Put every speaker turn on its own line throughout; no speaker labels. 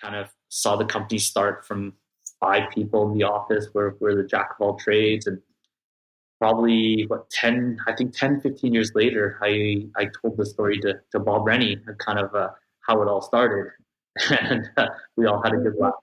kind of saw the company start from 5 people in the office. We're the jack of all trades. And probably 10, 15 years later, I told the story to Bob Rennie, kind of how it all started. And we all had a good laugh.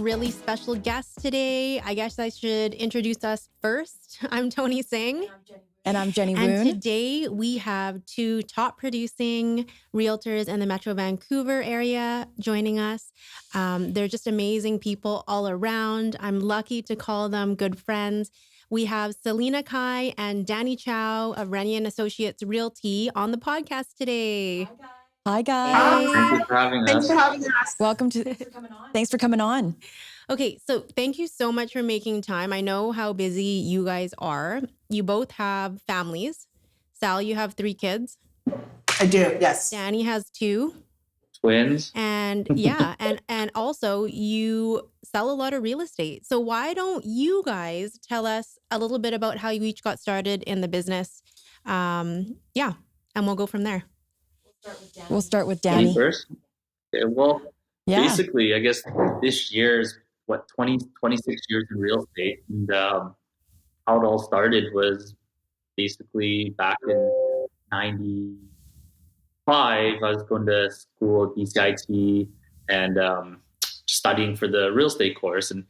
Really special guests today. I guess I should introduce us first. I'm Toni Singh.
And I'm Jenny Woon.
And today we have 2 top producing realtors in the Metro Vancouver area joining us. They're just amazing people all around. I'm lucky to call them good friends. We have Salina Kai and Danny CHOW of Rennie and Associates Realty on the podcast today.
Hi, guys.
Thank you for having us.
Thanks for having us.
Welcome to. Thanks for coming on.
Okay, so thank you so much for making time. I know how busy you guys are. You both have families. Sal, you have 3 kids.
I do, yes.
Danny has 2.
Twins.
And yeah, and also you sell a lot of real estate. So why don't you guys tell us a little bit about how you each got started in the business? And we'll go from there.
We'll start with Danny.
First. Okay, well, basically, I guess this year is 26 years in real estate. And how it all started was basically back in 95. I was going to school at BCIT and studying for the real estate course, and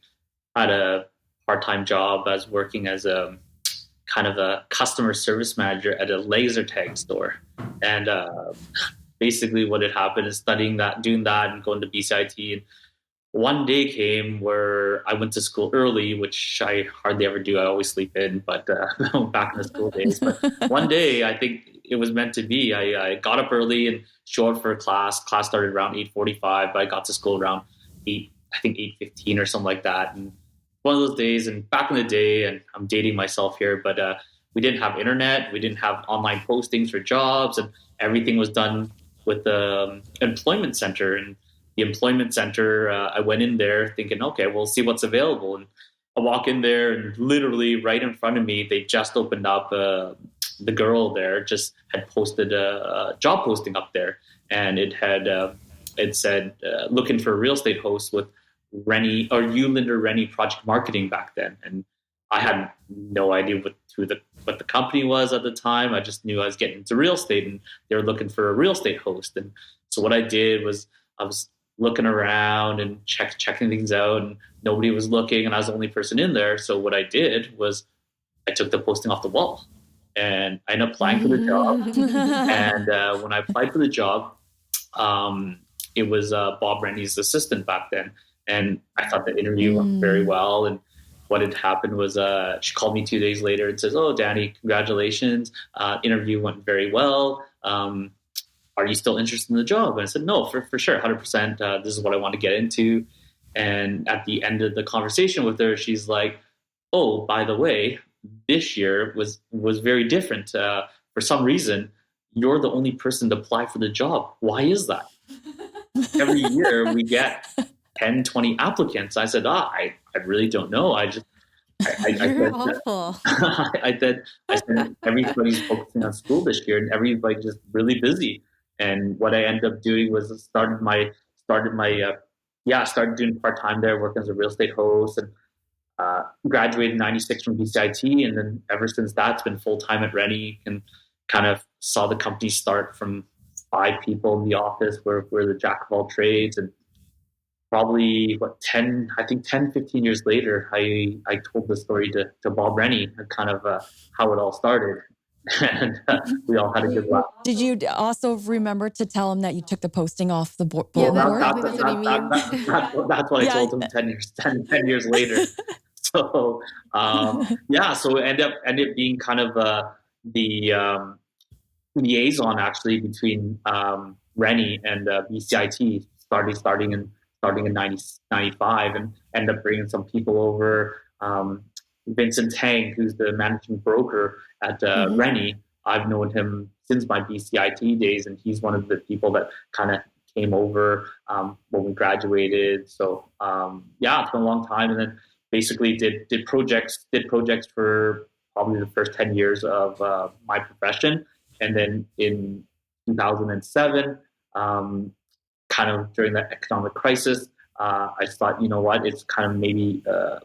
had a part-time job. I was working as a kind of a customer service manager at a laser tag store. And basically what had happened is doing that and going to BCIT. And one day came where I went to school early, which I hardly ever do. I always sleep in, but back in the school days. But one day, I think it was meant to be. I got up early and showed up for a class. Class started around 8:45, but I got to school around 8:15 or something like that. And one of those days, and back in the day, and I'm dating myself here, but we didn't have internet. We didn't have online postings for jobs, and everything was done with the employment center. And the employment center, I went in there thinking, okay, we'll see what's available. And I walk in there, and literally right in front of me, they just opened up. The girl there just had posted a job posting up there, and it said looking for a real estate host with Rennie or Ulinder Rennie Project Marketing back then. And I had no idea what the company was at the time. I just knew I was getting into real estate, and they were looking for a real estate host. And so what I did was I was looking around and checking things out, and nobody was looking, and I was the only person in there. So what I did was I took the posting off the wall, and I ended up applying for the job. And when I applied for the job, it was Bob Rennie's assistant back then. And I thought the interview went very well. And what had happened was she called me 2 days later and says, "Oh, Danny, congratulations. Interview went very well. Are you still interested in the job?" And I said, "No, for sure, 100%. This is what I want to get into." And at the end of the conversation with her, she's like, "Oh, by the way, this year was very different. For some reason, you're the only person to apply for the job. Why is that? Every year we get 10, 20 applicants." I said, I really don't know. I said,
awful.
I said, everybody's focusing on school this year, and everybody's just really busy. And what I ended up doing was started doing part-time there, working as a real estate host, and graduated in 96 from BCIT. And then ever since that, it's been full-time at Rennie, and kind of saw the company start from 5 people in the office. We're the jack of all trades. And probably 10, 15 years later, I told the story to Bob Rennie, kind of how it all started. And we all had a good laugh.
Did you also remember to tell him that you took the posting off the board?
Yeah, that's what he means.
That's what I told him 10 years later. So, so it ended up being kind of the liaison actually between Rennie and BCIT, starting in 95, and ended up bringing some people over. Vincent Tang, who's the managing broker at Rennie. I've known him since my BCIT days, and he's one of the people that kind of came over when we graduated. So it's been a long time. And then basically did projects for probably the first 10 years of my profession. And then in 2007, kind of during the economic crisis, I thought, you know what, it's kind of maybe a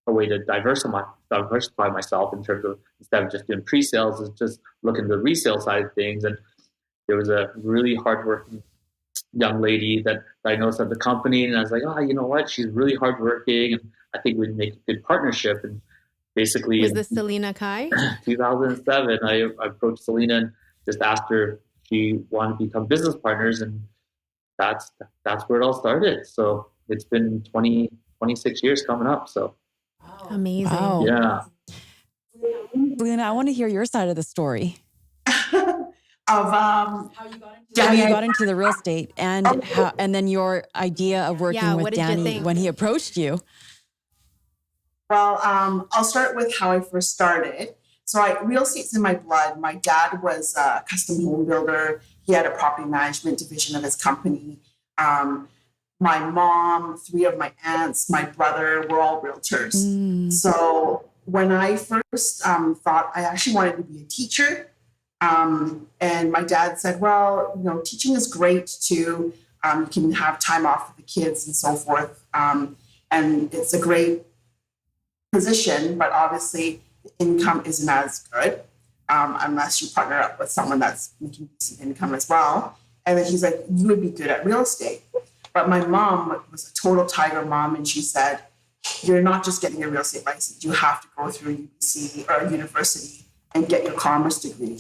way to diversify myself in terms of, instead of just doing pre-sales, is just look at the resale side of things. And there was a really hardworking young lady that I noticed at the company, and I was like, oh, you know what, she's really hardworking, and I think we'd make a good partnership. And basically,
was this Salina Kai?
2007, I approached Salina and just asked her if she wanted to become business partners, and that's where it all started. So it's been 26 years coming up. So
amazing.
Wow.
Yeah.
Salina, I want to hear your side of the story.
Of
How you got into the real estate, and and then your idea of working with Danny when he approached you.
Well, I'll start with how I first started. So real estate's in my blood. My dad was a custom home builder. He had a property management division of his company. My mom, 3 of my aunts, my brother were all realtors. So when I first thought I actually wanted to be a teacher, and my dad said, well, you know, teaching is great too. You can have time off with the kids and so forth. And it's a great position, but obviously the income isn't as good unless you partner up with someone that's making decent income as well. And then he's like, you would be good at real estate. But my mom was a total tiger mom, and she said, you're not just getting a real estate license. You have to go through UBC or a university and get your commerce degree.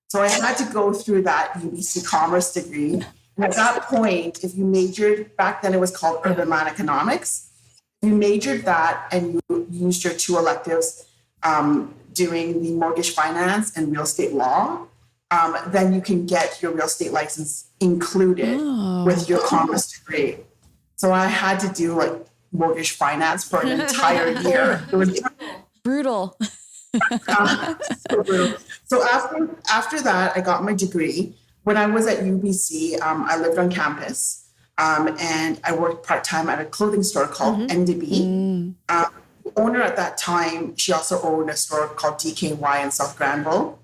So I had to go through that UBC commerce degree. And at that point, if you majored, back then it was called urban land economics, you majored that and you used your 2 electives doing the mortgage finance and real estate law, then you can get your real estate license included with your commerce degree. So I had to do like mortgage finance for an entire year. It was
brutal.
So after that, I got my degree. When I was at UBC, I lived on campus, and I worked part-time at a clothing store called NDB. The owner at that time, she also owned a store called DKY in South Granville.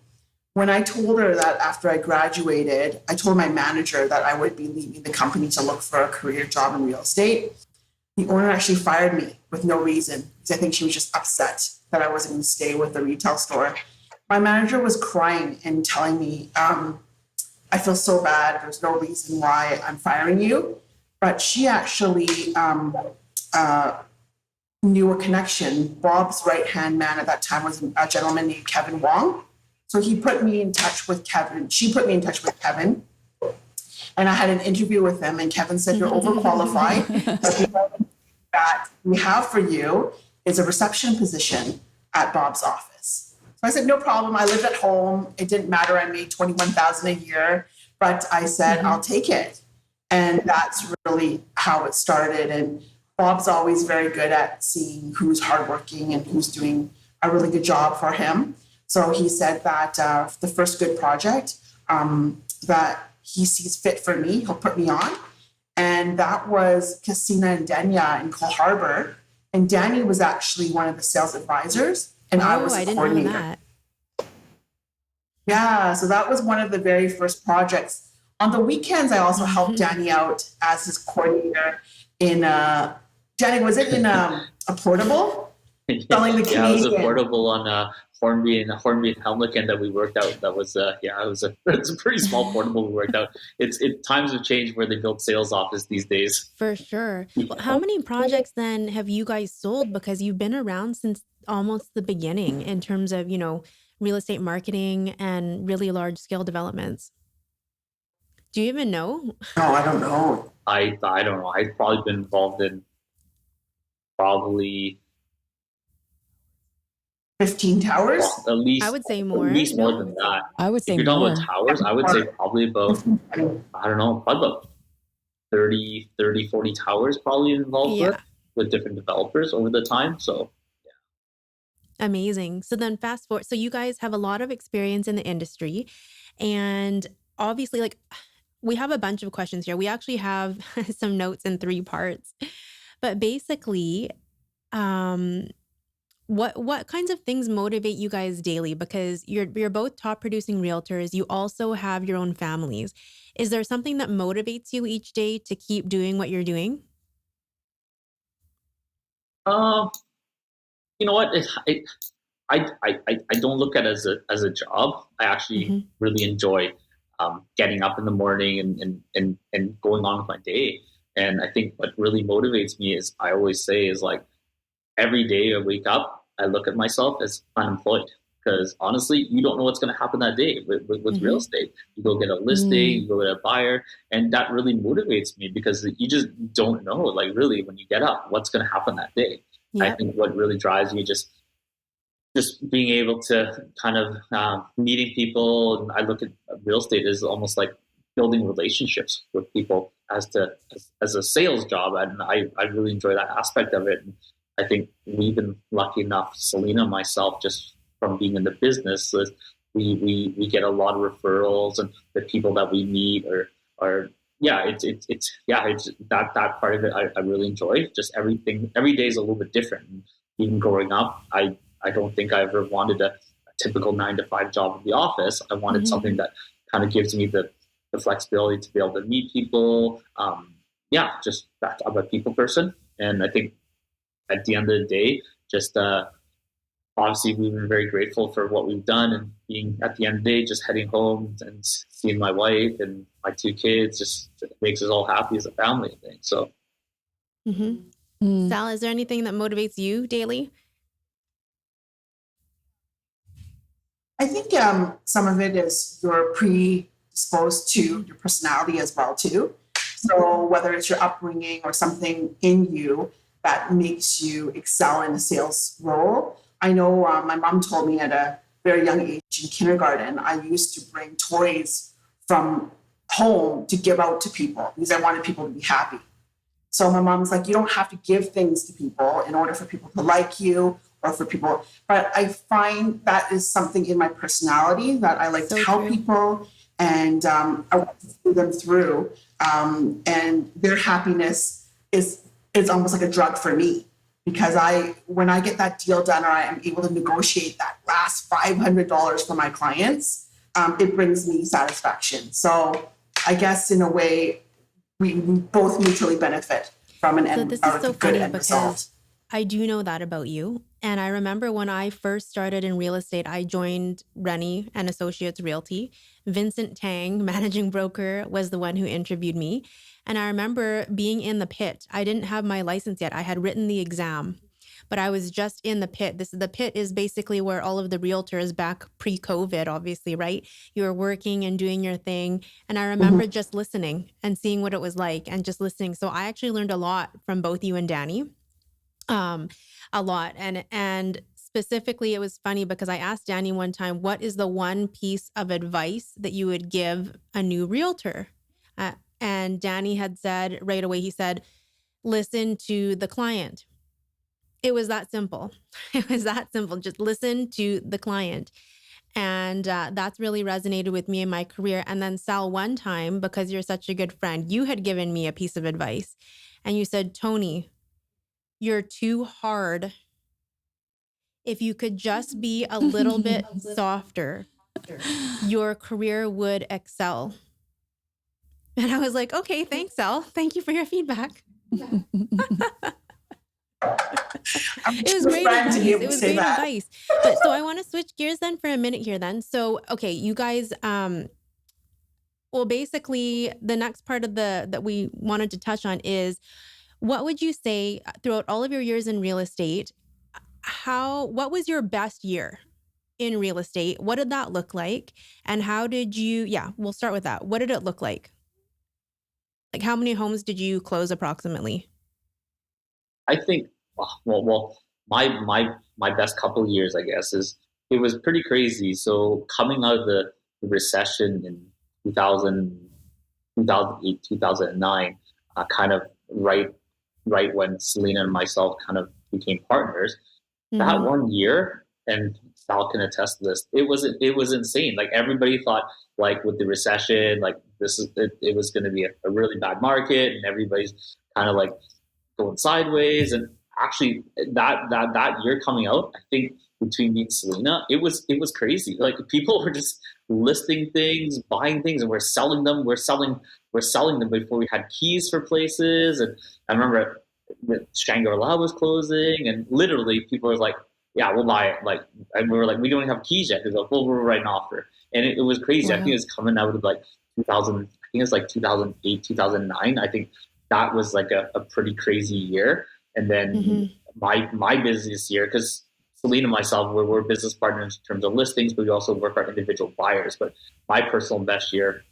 When I told her that after I graduated, I told my manager that I would be leaving the company to look for a career job in real estate. The owner actually fired me with no reason, because I think she was just upset that I wasn't going to stay with the retail store. My manager was crying and telling me, I feel so bad. There's no reason why I'm firing you. But she actually knew a connection. Bob's right-hand man at that time was a gentleman named Kevin Wong. So he put me in touch with Kevin. She put me in touch with Kevin. And I had an interview with him, and Kevin said, you're overqualified. That we have for you is a reception position at Bob's office. So I said, no problem. I lived at home. It didn't matter. I made $21,000 a year, but I said, I'll take it. And that's really how it started. And Bob's always very good at seeing who's hardworking and who's doing a really good job for him. So he said that the first good project that he sees fit for me, he'll put me on. And that was Casina and Denya in Cole Harbour. And Danny was actually one of the sales advisors, and I was the coordinator.
Know that.
Yeah, so that was one of the very first projects. On the weekends, I also helped Danny out as his coordinator in Danny, was it in a portable? Selling the Canadian.
Yeah, it was a portable on Hornby and Helmlicken that we worked out. That was it's a pretty small portable we worked out. Times have changed where they build sales office these days.
For sure. Well, how many projects then have you guys sold? Because you've been around since almost the beginning in terms of, real estate marketing and really large scale developments. Do you even know?
No, I don't know.
I don't know. I've probably been involved in
15 towers?
Well, at least,
I would say more.
At least more than that.
I would say
if you're
more.
talking about towers, I would say probably about, I don't know, probably about 30, 40 towers probably involved with different developers over the time. So,
Amazing. So then fast forward. So you guys have a lot of experience in the industry, and obviously, like, we have a bunch of questions here. We actually have some notes in 3 parts, but basically, um, what kinds of things motivate you guys daily? Because you're both top producing realtors. You also have your own families. Is there something that motivates you each day to keep doing what you're doing?
Um, you know what? I don't look at it as a job. I actually really enjoy getting up in the morning and going on with my day. And I think what really motivates me is, I always say, is like, every day I wake up, I look at myself as unemployed, because honestly, you don't know what's going to happen that day with real estate. You go get a listing, you go get a buyer, and that really motivates me, because you just don't know, like, really, when you get up, what's going to happen that day. Yep. I think what really drives me, just being able to kind of meeting people. And I look at real estate as almost like building relationships with people as a sales job. And I really enjoy that aspect of it. And I think we've been lucky enough, Salina and myself, just from being in the business, we get a lot of referrals, and the people that we meet are it's that part of it I really enjoy. Just everything, every day is a little bit different. And even growing up, I don't think I ever wanted a typical 9-to-5 job in the office. I wanted something that kind of gives me the flexibility to be able to meet people. Just that, I'm a people person. And I think at the end of the day, just obviously we've been very grateful for what we've done, and being at the end of the day, just heading home and seeing my wife and my 2 kids just makes us all happy as a family, I think. So.
Sal, is there anything that motivates you daily?
I think some of it is you're predisposed to your personality as well too. So whether it's your upbringing or something in you that makes you excel in a sales role. I know my mom told me at a very young age in kindergarten, I used to bring toys from home to give out to people because I wanted people to be happy. So my mom's like, you don't have to give things to people in order for people to like you or for people. But I find that is something in my personality that I like to help people, and I want to see them through. And their happiness is almost like a drug for me, because when I get that deal done, or I am able to negotiate that last $500 for my clients, it brings me satisfaction. So I guess in a way, we both mutually benefit from an end,
this is so funny
end
because
result.
I do know that about you. And I remember when I first started in real estate, I joined Rennie and Associates Realty. Vincent Tang, managing broker, was the one who interviewed me. And I remember being in the pit. I didn't have my license yet. I had written the exam, but I was just in the pit. The pit is basically where all of the realtors back pre-COVID, obviously, right? You were working and doing your thing. And I remember just listening and seeing what it was like and just listening. So I actually learned a lot from both you and Danny. A lot. And specifically, it was funny because I asked Danny one time, what is the one piece of advice that you would give a new realtor? And Danny had said right away, he said, listen to the client. It was that simple. It was that simple. Just listen to the client. And that's really resonated with me in my career. And then Sal, one time, because you're such a good friend, you had given me a piece of advice. And you said, Toni, you're too hard. If you could just be a little bit softer, your career would excel. And I was like, okay, thanks, Sal. Thank you for your feedback. It was great advice. It was great advice. But so I want to switch gears then for a minute here then. So, okay, you guys, well, basically the next part of that we wanted to touch on is, what would you say throughout all of your years in real estate, what was your best year in real estate? What did that look like? And how did we'll start with that. What did it look like? Like, how many homes did you close approximately?
I think, my best couple of years, I guess, it was pretty crazy. So coming out of the recession in 2008, 2009, kind of right when Salina and myself kind of became partners, that one year, and Sal can attest to this. It was insane. Like everybody thought, like with the recession, like it was going to be a really bad market, and everybody's kind of like going sideways. And actually, that year coming out, I think between me and Salina, it was crazy. Like people were just listing things, buying things, and we're selling them. We're selling them before we had keys for places. And I remember Shangri-La was closing, and literally people were like, yeah, we'll buy it. Like, and we were like, we don't have keys yet. They're like, well, we're writing an offer. And it was crazy. Wow. I think it was coming out of like 2000, I think it was like 2008, 2009. I think that was like a pretty crazy year. And then my busiest year, because Salina and myself, we're business partners in terms of listings, but we also work our individual buyers. But my personal best year,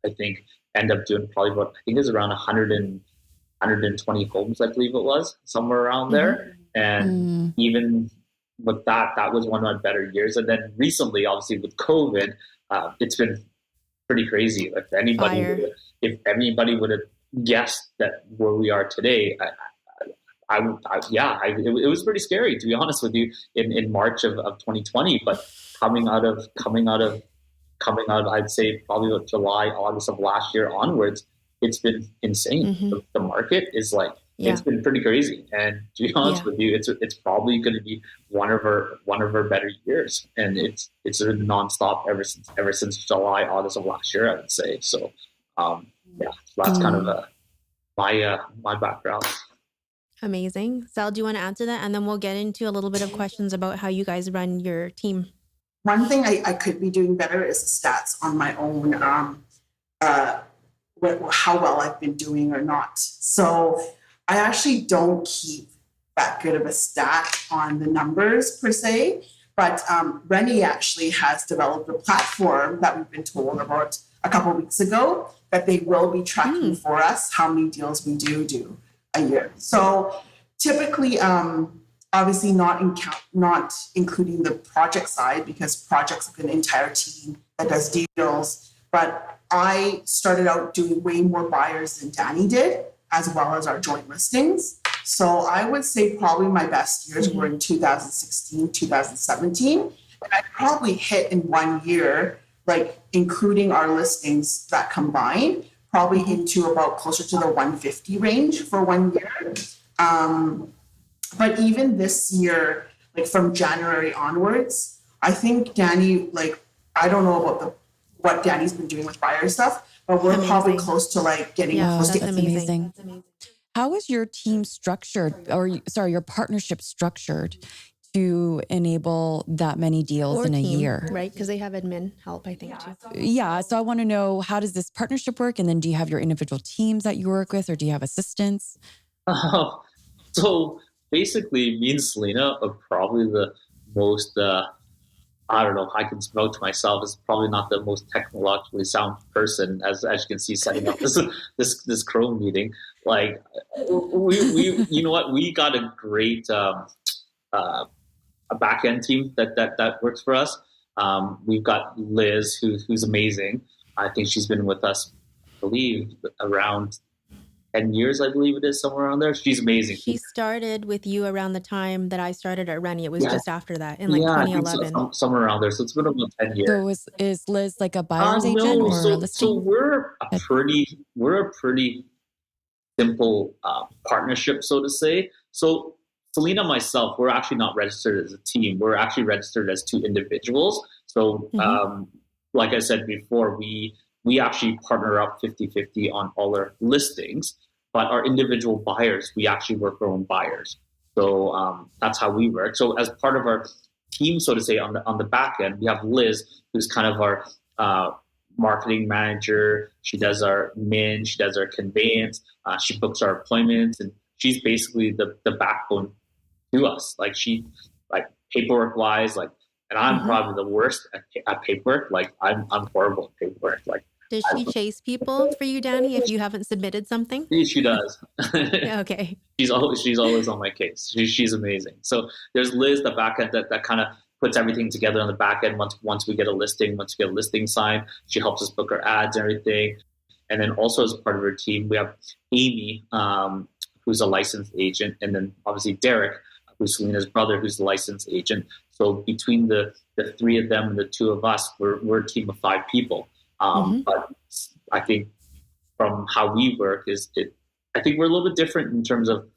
I think, ended up doing probably about, I think it was around 120 homes, I believe it was, somewhere around there. And even with that was one of my better years. And then recently, obviously with COVID, it's been pretty crazy. If anybody would have guessed that where we are today, it was pretty scary, to be honest with you, in March of 2020. But coming out of I'd say probably about July, August of last year onwards, it's been insane. The market is like, it's been pretty crazy. And to be honest with you, it's probably going to be one of our better years. And it's sort of nonstop ever since July, August of last year, I would say. So, that's kind of my background.
Amazing. Sal, do you want to answer that? And then we'll get into a little bit of questions about how you guys run your team.
One thing I could be doing better is the stats on my own, how well I've been doing or not. So I actually don't keep that good of a stat on the numbers per se, but Rennie actually has developed a platform that we've been told about a couple of weeks ago that they will be tracking for us how many deals we do a year. So typically, obviously not including the project side, because projects have an entire team that does deals. But I started out doing way more buyers than Danny did, as well as our joint listings. So I would say probably my best years were in 2016, 2017. And I probably hit in 1 year, like including our listings that combined, probably into about closer to the 150 range for 1 year. But even this year, like from January onwards, I think Danny, like, I don't know about what Danny's been doing with buyer stuff, but we're probably close to like getting close to.
That's amazing. How is your team structured, your partnership structured to enable that many deals in a year?
Right, because they have admin help, I think, too.
Yeah, so I want to know, how does this partnership work? And then do you have your individual teams that you work with, or do you have assistants?
So basically, me and Salina are probably the most, I don't know, I can vouch to myself as probably not the most technologically sound person, as you can see setting up this Chrome meeting. Like, we you know what, we got a great a back end team that works for us. We've got Liz, who's amazing. I think she's been with us, I believe, around 10 years, I believe it is, somewhere around there. She's amazing.
She started with you around the time that I started at Rennie. It was just after that, in like 2011.
So, somewhere around there. So it's been about 10 years.
So is Liz like a buyer's agent or a listing?
So we're a pretty simple partnership, so to say. So Salina and myself, we're actually not registered as a team. We're actually registered as two individuals. So like I said before, we actually partner up 50-50 on all our listings, but our individual buyers, we actually work our own buyers. So that's how we work. So as part of our team, so to say, on the back end, we have Liz, who's kind of our marketing manager. She does our min, she does our conveyance, she books our appointments, and she's basically the backbone to us. Like paperwork wise, and I'm probably the worst at paperwork. Like I'm horrible at paperwork. Like,
does she chase people for you, Danny, if you haven't submitted something?
She does.
Okay.
She's always on my case. She's amazing. So there's Liz, the back end, that kind of puts everything together on the back end. Once we get a listing signed, she helps us book our ads and everything. And then also as part of her team, we have Amy, who's a licensed agent, and then obviously Derek, who's Salina's brother, who's the licensed agent. So between the three of them and the two of us, we're a team of 5 people. But I think from how we work I think we're a little bit different in terms of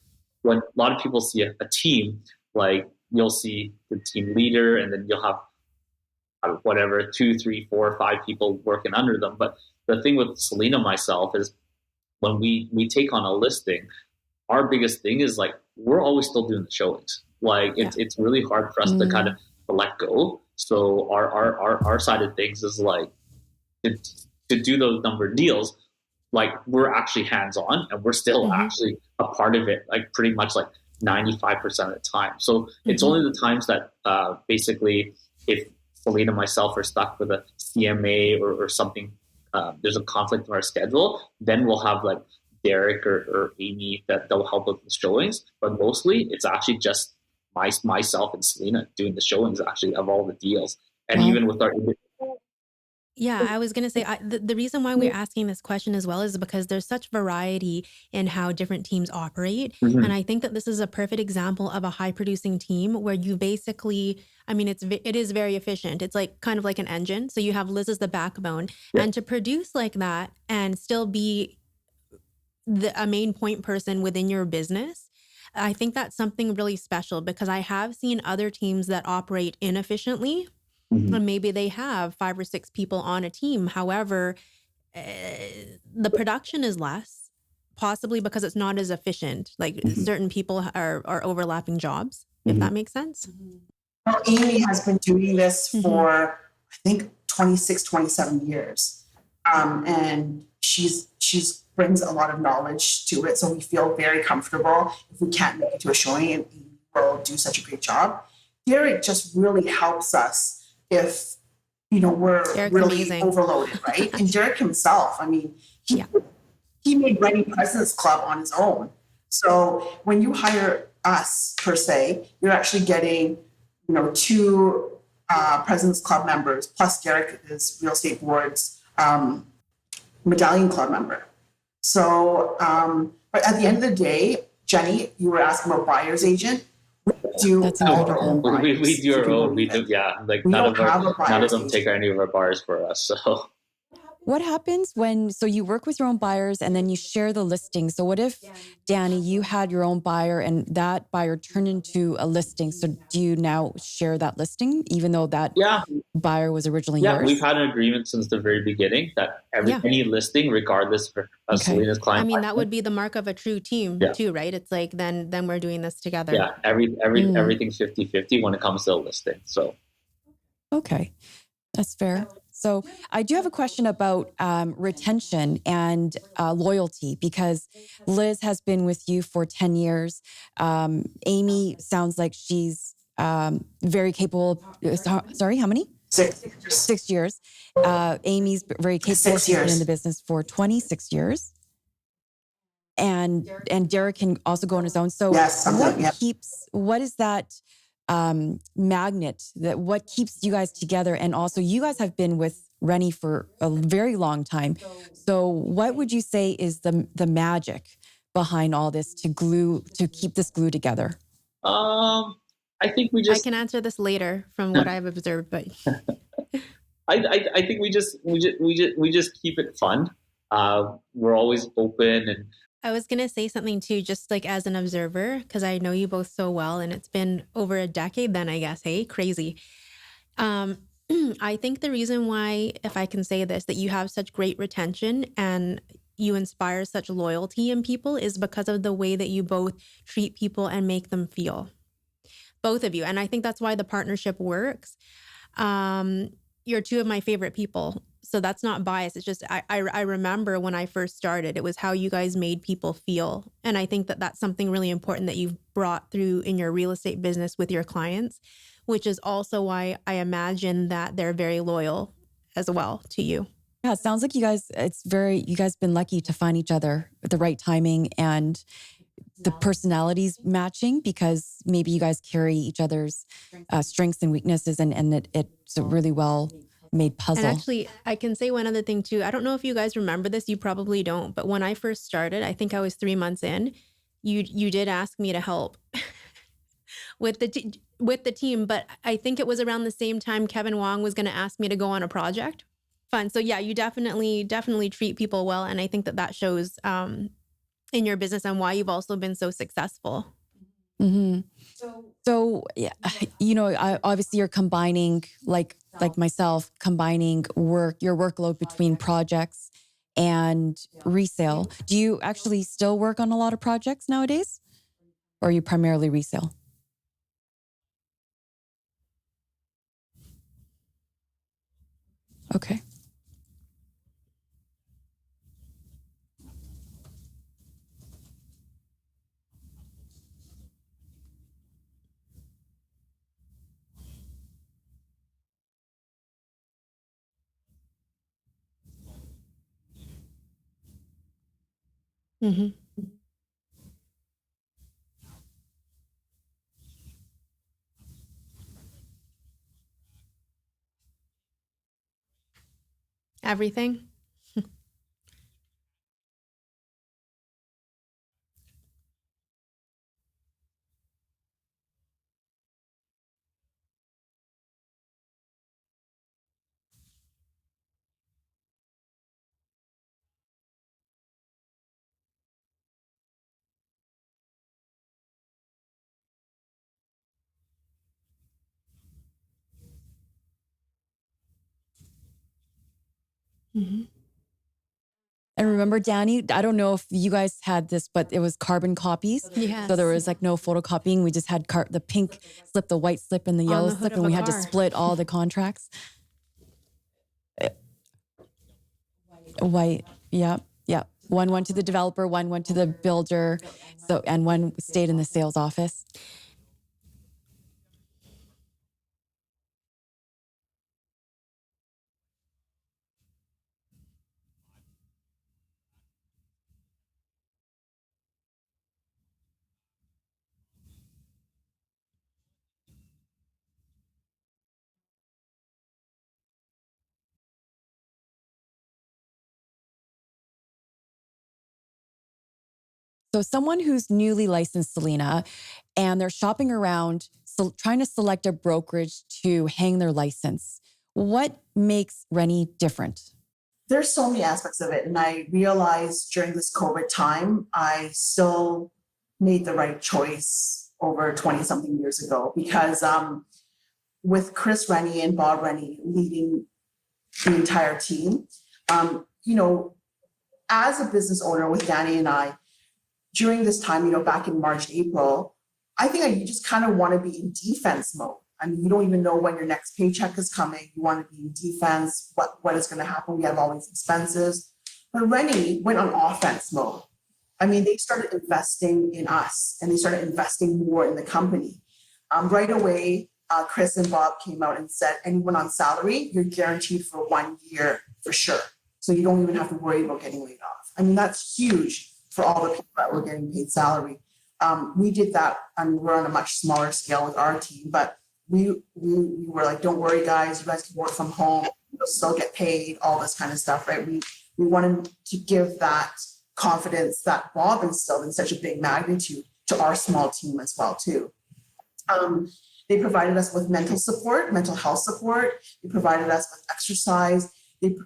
when a lot of people see a team, like you'll see the team leader and then you'll have whatever, 2, 3, 4, 5 people working under them. But the thing with Salina and myself is when we take on a listing, our biggest thing is like, we're always still doing the showings. Like it's really hard for us to kind of let go. So our side of things is like to do those number of deals, like we're actually hands-on and we're still actually a part of it, like pretty much like 95% of the time. So it's only the times that basically if Salina and myself are stuck with a CMA or something, there's a conflict in our schedule, then we'll have like Derek or Amy that they'll help with the showings. But mostly it's actually just myself and Salina doing the showings actually of all the deals. And even with our
Yeah, I was going to say the reason why we're asking this question as well is because there's such variety in how different teams operate. And I think that this is a perfect example of a high producing team where you basically, I mean, it is very efficient. It's like kind of like an engine. So you have Liz as the backbone, and to produce like that and still be a main point person within your business, I think that's something really special because I have seen other teams that operate inefficiently. And maybe they have 5 or 6 people on a team. However, the production is less, possibly because it's not as efficient. Like certain people are overlapping jobs, if that makes sense.
Well, Amy has been doing this for, I think, 26, 27 years. And she's brings a lot of knowledge to it. So we feel very comfortable if we can't make it to a showing, and Amy will do such a great job. Derek just really helps us if, we're
Derek's
really
amazing.
overloaded, right? And Derek himself, I mean, he made running President's Club on his own. So when you hire us, per se, you're actually getting, 2 President's Club members, plus Derek is Real Estate Board's Medallion Club member. So, but at the end of the day, Jenny, you were asking about buyer's agent.
That's incredible.
We do our own. We do, like none of them take any of our buyers for us. So
What happens so you work with your own buyers and then you share the listing? So what if, Danny, you had your own buyer and that buyer turned into a listing? So do you now share that listing, even though that buyer was originally yours?
Yeah, we've had an agreement since the very beginning that any listing, regardless of Salina's client.
I mean, that would be the mark of a true team too, right? It's like, then we're doing this together.
Yeah, everything's 50-50 when it comes to a listing. So.
Okay, that's fair. So I do have a question about retention and loyalty, because Liz has been with you for 10 years. Amy sounds like she's very capable. Sorry, how many?
6 years.
6 years. Amy's very capable.
6 years.
She's been in the business for 26 years. And Derek can also go on his own. So what is that magnet, what keeps you guys together? And also you guys have been with Rennie for a very long time. So what would you say is the magic behind all this to keep this glue together?
I think
I can answer this later from what I've observed, but
I think we just keep it fun. We're always open. And
I was going to say something too, just like as an observer, because I know you both so well and it's been over a decade then, I guess. Hey, crazy. I think the reason why, if I can say this, that you have such great retention and you inspire such loyalty in people is because of the way that you both treat people and make them feel. Both of you. And I think that's why the partnership works. You're 2 of my favorite people. So that's not bias. It's just, I remember when I first started, it was how you guys made people feel. And I think that that's something really important that you've brought through in your real estate business with your clients, which is also why I imagine that they're very loyal as well to you.
Yeah, it sounds like you guys been lucky to find each other at the right timing and the personalities matching, because maybe you guys carry each other's strengths and weaknesses, and it's a really well made puzzle.
And actually, I can say one other thing too. I don't know if you guys remember this. You probably don't. But when I first started, I think I was 3 months in, you did ask me to help with the team. But I think it was around the same time Kevin Wong was going to ask me to go on a project. Fun. So yeah, you definitely treat people well, and I think that shows in your business and why you've also been so successful.
Mm-hmm. So yeah, obviously you're combining, like myself, combining your workload between projects and resale. Do you actually still work on a lot of projects nowadays, or are you primarily resale? Okay.
Mm-hmm. Everything. Mm-hmm.
And remember, Danny, I don't know if you guys had this, but it was carbon copies.
Yes.
So there was like no photocopying. We just had the pink slip, the white slip, and the yellow slip, and we had to split all the contracts. White, yeah. One went to the developer, one went to the builder, and one stayed in the sales office. So someone who's newly licensed, Salina, and they're shopping around, trying to select a brokerage to hang their license, what makes Rennie different?
There's so many aspects of it. And I realized during this COVID time, I still made the right choice over 20 something years ago, because with Chris Rennie and Bob Rennie leading the entire team, as a business owner with Danny and I, during this time, back in March, April, I think you just kind of want to be in defense mode. I mean, you don't even know when your next paycheck is coming. You want to be in defense, what is going to happen. We have all these expenses. But Rennie went on offense mode. I mean, they started investing in us, and they started investing more in the company. Right away, Chris and Bob came out and said, anyone on salary, you're guaranteed for 1 year for sure. So you don't even have to worry about getting laid off. I mean, that's huge for all the people that were getting paid salary. We did that. I mean, we're on a much smaller scale with our team, but we were like, don't worry, guys, you guys can work from home, you'll still get paid, all this kind of stuff, right? We wanted to give that confidence that Bob instilled in such a big magnitude to our small team as well, too. They provided us with mental health support. They provided us with exercise.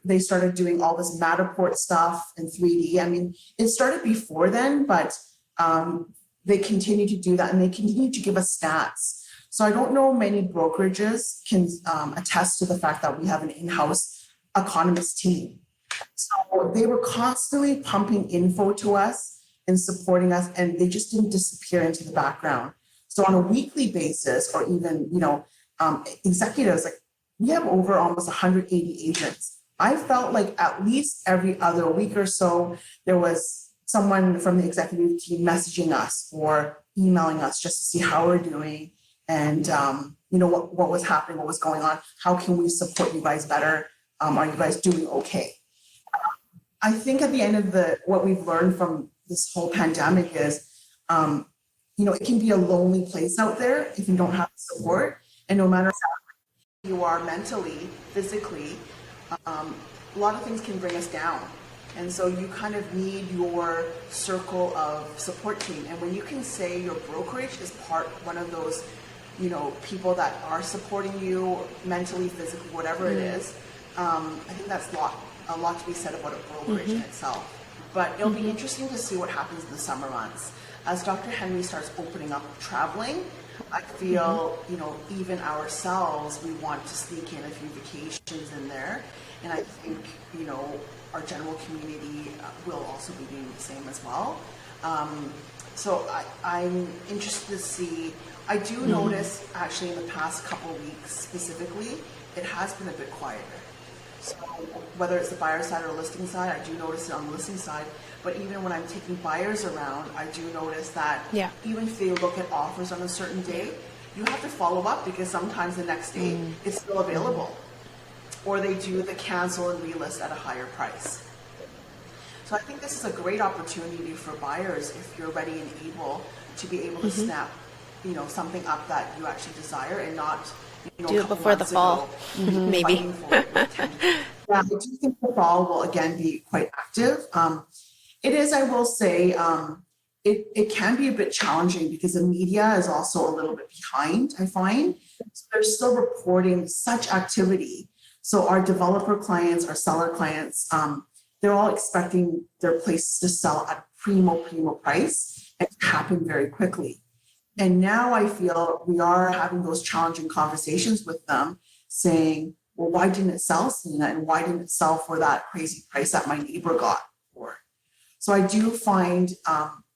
They started doing all this Matterport stuff in 3D. I mean, it started before then, but they continue to do that, and they continue to give us stats. So I don't know many brokerages can attest to the fact that we have an in-house economist team. So they were constantly pumping info to us and supporting us, and they just didn't disappear into the background. So on a weekly basis, or even, executives, like we have over almost 180 agents. I felt like at least every other week or so, there was someone from the executive team messaging us or emailing us just to see how we're doing, and what was happening, what was going on, how can we support you guys better? Are you guys doing okay? I think at the end of what we've learned from this whole pandemic is, it can be a lonely place out there if you don't have support, and no matter how you are mentally, physically, a lot of things can bring us down. And so you kind of need your circle of support team. And when you can say your brokerage is one of those people that are supporting you mentally, physically, whatever it is. I think that's a lot to be said about a brokerage in itself. But it'll be interesting to see what happens in the summer months. As Dr. Henry starts opening up traveling, I feel, even ourselves, we want to sneak in a few vacations in there. And I think, our general community will also be doing the same as well. So I'm interested to see. I do notice, actually, in the past couple of weeks specifically, it has been a bit quieter. So whether it's the buyer side or listing side, I do notice it on the listing side. But even when I'm taking buyers around, I do notice that even if they look at offers on a certain day, you have to follow up because sometimes the next day it's still available. Or they do the cancel and relist at a higher price. So I think this is a great opportunity for buyers if you're ready and able to be able to snap, something up that you actually desire and not
do it before the fall, maybe.
I do think the fall will again be quite active. It is, I will say, it can be a bit challenging because the media is also a little bit behind, I find. So they're still reporting such activity. So our developer clients, our seller clients, they're all expecting their places to sell at primo price and to happen very quickly. And now I feel we are having those challenging conversations with them saying, well, why didn't it sell, Salina? And why didn't it sell for that crazy price that my neighbor got for? So I do find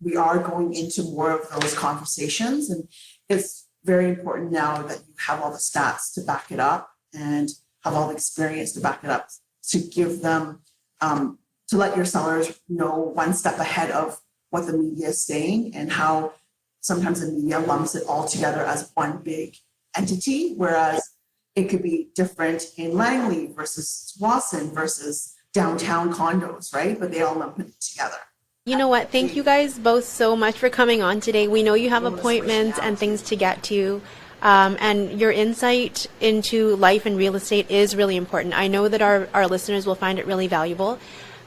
we are going into more of those conversations. And it's very important now that you have all the stats to back it up and have all the experience to back it up to give them, to let your sellers know one step ahead of what the media is saying and how sometimes the media lumps it all together as one big entity, whereas it could be different in Langley versus Swanson versus downtown condos, right? But they all lump it together.
You know what? Thank you guys both so much for coming on today. We know you have appointments and things to get to. And your insight into life and real estate is really important. I know that our listeners will find it really valuable.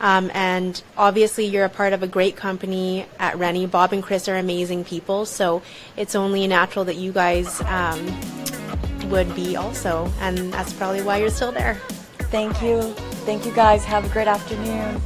And obviously you're a part of a great company at Rennie. Bob and Chris are amazing people. So it's only natural that you guys would be also. And that's probably why you're still there.
Thank you. Thank you guys. Have a great afternoon.